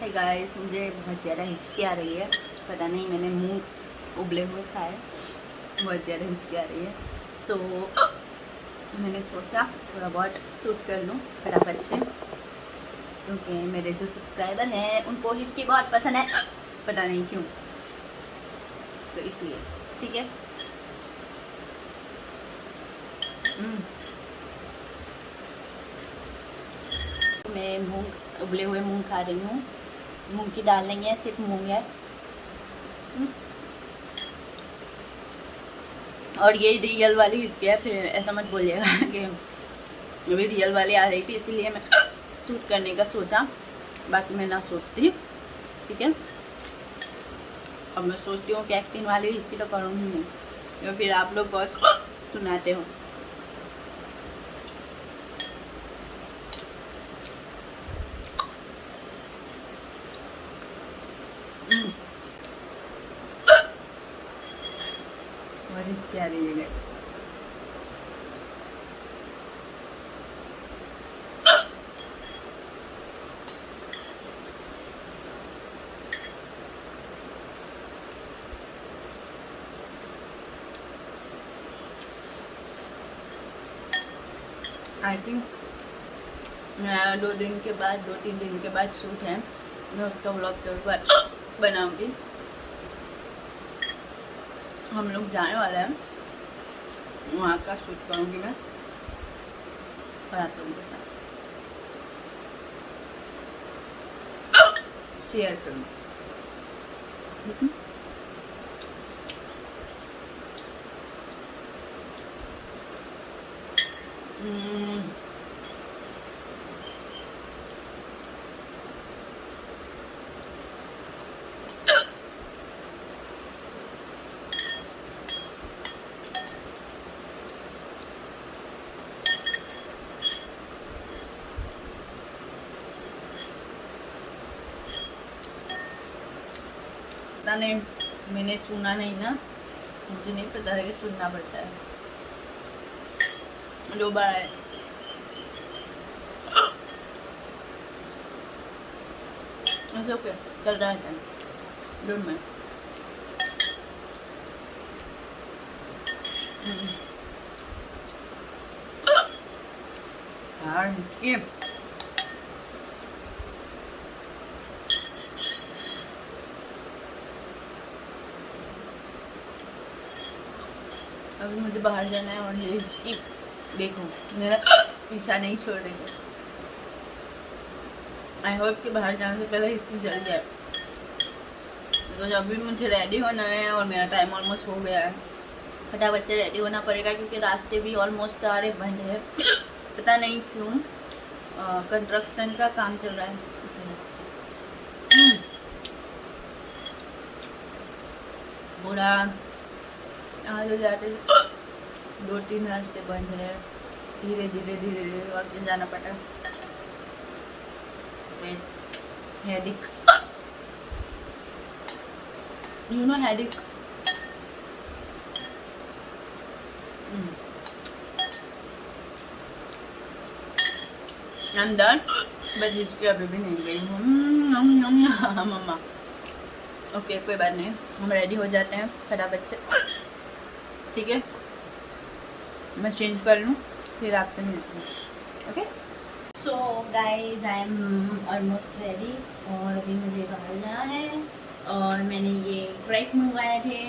Hi guys, मुझे बहुत ज़्यादा हिचकी आ रही है। पता नहीं, मैंने मूंग उबले हुए खाए, बहुत ज़्यादा हिचकी आ रही है। सो मैंने सोचा थोड़ा बहुत शूट कर लूँ फटाफट से, क्योंकि मेरे जो सब्सक्राइबर हैं उनको हिचकी बहुत पसंद है, पता नहीं क्यों, तो इसलिए ठीक है। मैं मूंग उबले हुए मूंग खा रही हूँ। मूंग की दाल नहीं है, सिर्फ मूंग है। और ये रियल वाली हिचकी है, फिर ऐसा मत बोलिएगा कि अभी रियल वाली आ रही थी इसलिए मैं शूट करने का सोचा, बाकी मैं ना सोचती, ठीक है। अब मैं सोचती हूँ कि एक्टिंग वाली हिचकी तो करूँगी नहीं, तो फिर आप लोग बहुत सुनाते हो। बहुत हिचकी आ रही है गाइस। आई थिंक 2 3 दिन के बाद शूट है, मैं उसका व्लॉग जरूर बनाऊंगी। हम लोग जाने वाले हैं, वहाँ का शूट करूँगी मैं और आप लोगों के साथ शेयर करूँगी। पता नहीं, मैंने चुना नहीं ना, मुझे नहीं पता है कि चुनना पड़ता है। 2 बार है। ओके, चल रहा है डोंट माइंड। यार स्किप अभी मुझे बाहर जाना है और ये स्किप देखो मेरा पीछा नहीं छोड़ रही है। आई होप कि बाहर जाने से पहले इसकी जल जाए, बिकॉज अभी मुझे रेडी होना है और मेरा टाइम ऑलमोस्ट हो गया है। फटाफट से रेडी होना पड़ेगा क्योंकि रास्ते भी ऑलमोस्ट सारे बंद है। पता नहीं क्यों, कंस्ट्रक्शन का काम चल रहा है इसलिए। पूरा आगे जाते 2 3 रास्ते बंद है, धीरे धीरे और जाना पड़ा। Headache, you know headache. I'm done, बस हिचकी अभी भी नहीं गई हूँ मम्मा। ओके, कोई बात नहीं, हम रेडी हो जाते हैं फटाफट से, ठीक है। मैं चेंज कर लूँ फिर आपसे मिलती हूँ। Okay, so guys I am almost ready और अभी मुझे बाहर जाना है। और मैंने ये क्रेप मंगवाए थे,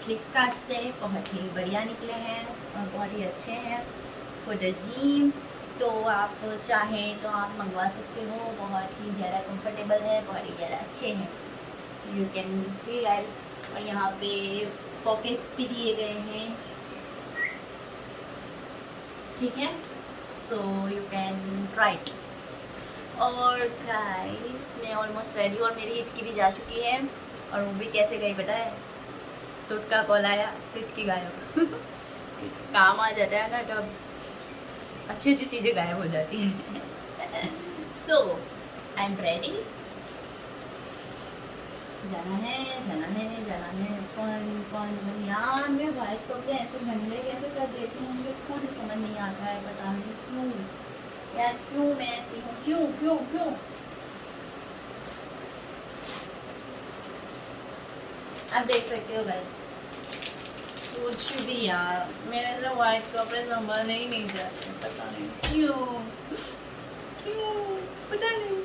फ्लिपकार्ट से, बहुत ही बढ़िया निकले हैं और बहुत ही अच्छे हैं फॉर द जिम। तो आप चाहें तो आप मंगवा सकते हो, बहुत ही ज़्यादा कंफर्टेबल है, बहुत ही ज़्यादा अच्छे हैं, यू कैन सी गाइस। और यहाँ पे पॉकेट्स भी दिए गए हैं, ठीक है, so you can try it. और गाइस मैं ऑलमोस्ट रेडी और मेरी हिचकी भी जा चुकी है, और वो भी कैसे गई पता है, सूट का कॉल आया, हिचकी गायब काम आ जाता है ना तब अच्छी अच्छी चीज़ें गायब हो जाती हैं। सो आई एम रेडी, जाना है कौन यार, मैं वाइट टॉप कपड़े ऐसे गंदे कैसे कर देती हूँ, मुझे खुद समझ नहीं आता है, पता नहीं क्यों यार, क्यों मैं ऐसी हूँ, क्यों क्यों क्यों। आप देख सकते हो गाइस, कुछ भी यार, मेरे से व्हाइट कपड़े संभालने ही नहीं जाते, पता नहीं क्यों क्यों, पता नहीं।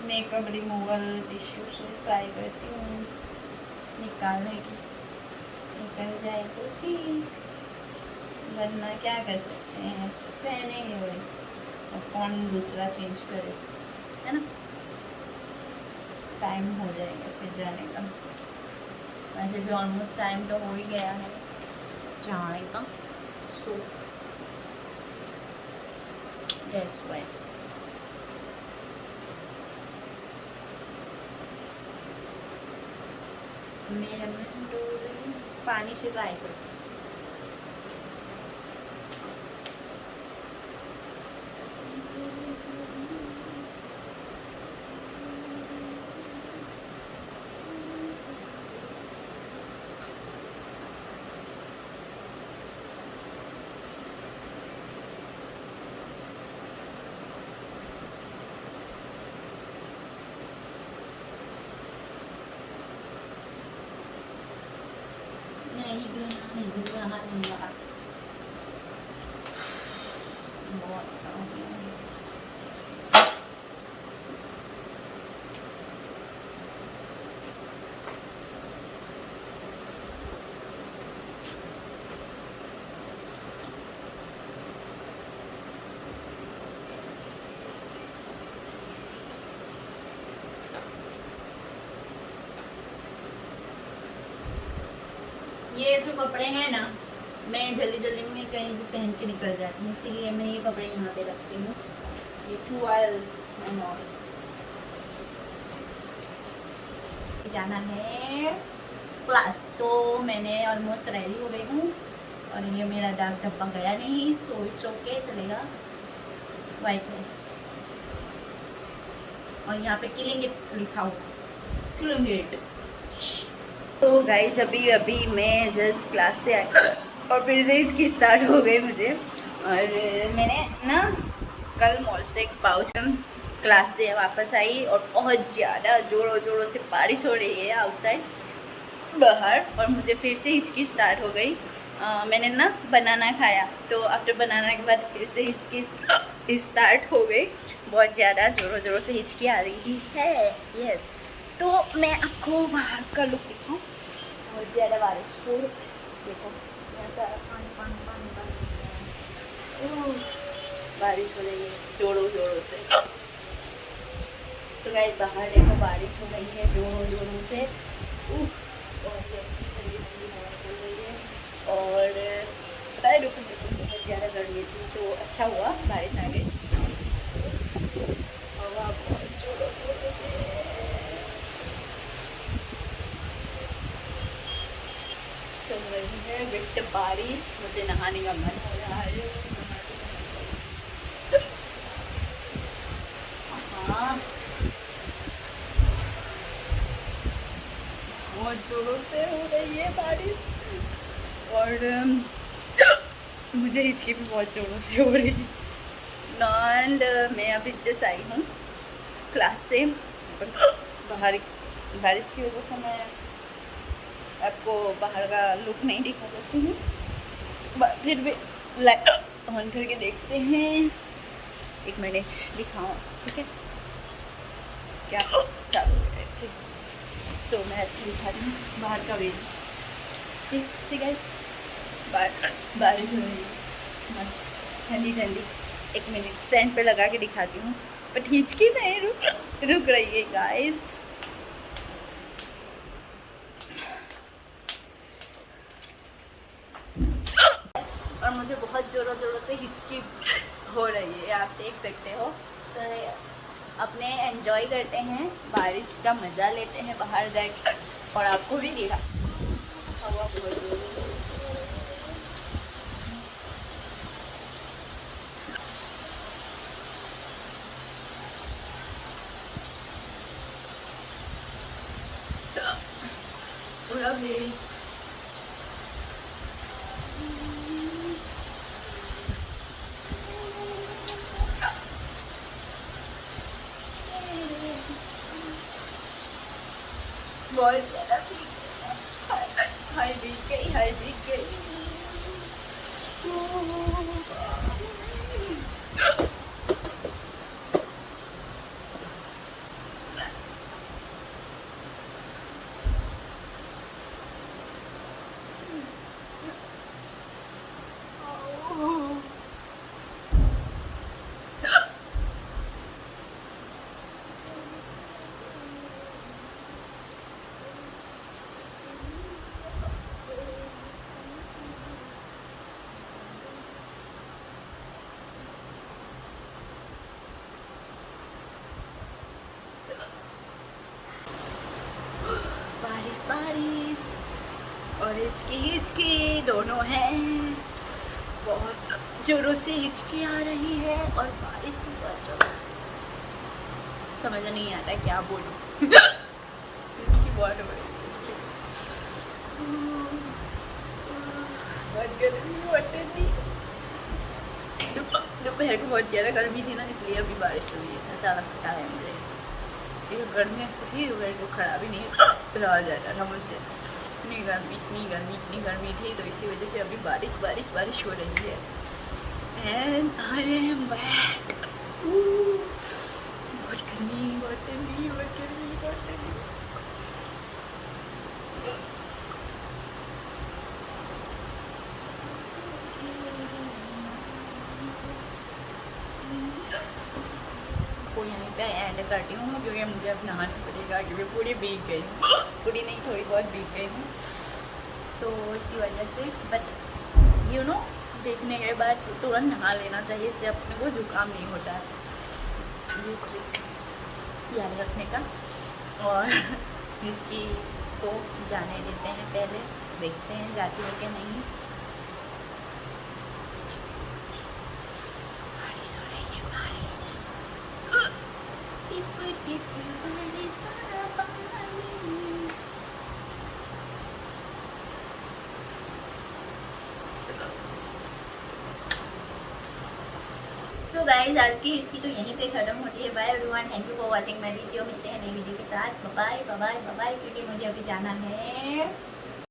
मेकअप रिमूवल टिश्यू से ट्राई करती हूँ निकालने की, निकल जाए तो ठीक, वरना क्या कर सकते हैं, पहनेंगे वही, और कौन दूसरा चेंज करे, है ना। टाइम हो जाएगा फिर जाने का, वैसे भी ऑलमोस्ट टाइम तो हो ही गया है जाने का, सो दैट्स व्हाई। मेरा मन डोल रही, पानी से ट्राई करो। नहीं रहा बहुत ये जो कपड़े हैं ना, मैं जल्दी जल्दी में कहीं भी पहन के निकल जाती हूँ, इसीलिए मैं ये कपड़े यहाँ पे रखती हूँ, ये टुवेल एंड ऑल। जाना है क्लास, तो मैंने ऑलमोस्ट रेडी हो गई हूँ, और ये मेरा डार्क डब्बा गया नहीं, सो इट्स ओके, चलेगा, वाइट है, और यहाँ पे किलिंग इट लिखा हुआ, किलिंग इट। तो गाइस अभी मैं जस्ट क्लास से आई और फिर से इसकी स्टार्ट हो गई मुझे, और मैंने ना कल मॉल से एक पाउच, क्लास से वापस आई और बहुत ज़्यादा ज़ोरों ज़ोरों से बारिश हो रही है आउटसाइड बाहर, और मुझे फिर से हिचकी स्टार्ट हो गई। मैंने ना बनाना खाया, तो आफ्टर बनाना के बाद फिर से हिचकी स्टार्ट हो गई, बहुत ज़्यादा ज़ोरों ज़ोरों से हिचकी आ रही है। यस, तो मैं आपको बाहर का लुक दिखाऊँ, बहुत ज़्यादा बारिश हो रही, देखो यहाँ सारा पानी पानी पानी पानी, बारिश हो रही है जोरों जोरों से। तो गाइस बाहर देखो बारिश हो रही है जोरों जोरों से, बहुत ही अच्छी ठंडी ठंडी हवा चल रही है, और पता है रुक बहुत ज़्यादा गर्मी थी, तो अच्छा हुआ बारिश आ गई, हवा बहुत जोरों जोरों से चल रही है विद बारिश। मुझे नहाने का मन हो रहा है, हाँ बहुत जोरों से हो रही है बारिश, और मुझे हिचकी भी बहुत जोरों से हो रही है। एंड मैं अभी जस्ट आई हूँ क्लास से, बाहर बारिश की वजह से मैं आपको बाहर का लुक नहीं दिखा सकती हूँ, फिर भी लाइट ऑन करके देखते हैं, एक मिनट दिखाऊँ, ठीक है क्या चालू है, ठीक। सो मैं दिखाती हूँ बाहर का व्यू, ठीक ठीक है, बारिश हो रही है मस्त ठंडी ठंडी, एक मिनट स्टैंड पे लगा के दिखाती हूँ, बट हिचकी नहीं रुक रही है गाइस। और मुझे बहुत ज़ोरों ज़ोरों से हिचकी हो रही है, आप देख सकते हो। तो अपने एंजॉय करते हैं, बारिश का मज़ा लेते हैं बाहर जाके, और आपको भी दिखा हवा बहुत जोरों से। लवली। बहुत ज़्यादा हाय बीत गई, हाय बीत गई। बारिश बारिश और हिचकी दोनों हैं। बहुत जोरों से हिचकी आ रही है और बारिश भी बहुत जोरों से। समझ नहीं आता क्या बोलूं। हिचकी बहुत हो रही है इसलिए। बहुत गर्मी, बहुत ठंडी। दोपहर को बहुत ज़्यादा गर्मी थी ना, इसलिए अभी बारिश हुई है, ऐसा लगता है मुझे। ये गर्मी से ही घर को खड़ा भी नहीं रहा जाता था मुझसे। इतनी गर्मी थी, तो इसी वजह से अभी बारिश बारिश बारिश हो रही है। And I am back. बहुत गर्मी, बहुत ठंडी, बहुत गर्मी, बहुत ठंडी। को यहीं पे एंड करती हूँ, क्योंकि मुझे अब नहाना पड़ेगा, क्योंकि पूरी भीग गई हूँ। पूरी नहीं, थोड़ी बहुत भीग गई हूँ, तो इसी वजह से। बट यू नो, देखने के बाद तुरंत नहा लेना चाहिए, इससे अपने को जुकाम नहीं होता है। ये याद रखने का। और हिचकी को जाने देते हैं, पहले देखते हैं जाती है कि नहीं। बारिश हो रही है, बारिश। टिप टिप बारिश आ पानी। सो गाइज, आज की इसकी तो यहीं पे ख़त्म होती है। Bye everyone, thank you for watching my video. मिलते हैं नई वीडियो के साथ। बाय बाय बाय बाय, क्योंकि मुझे अभी जाना है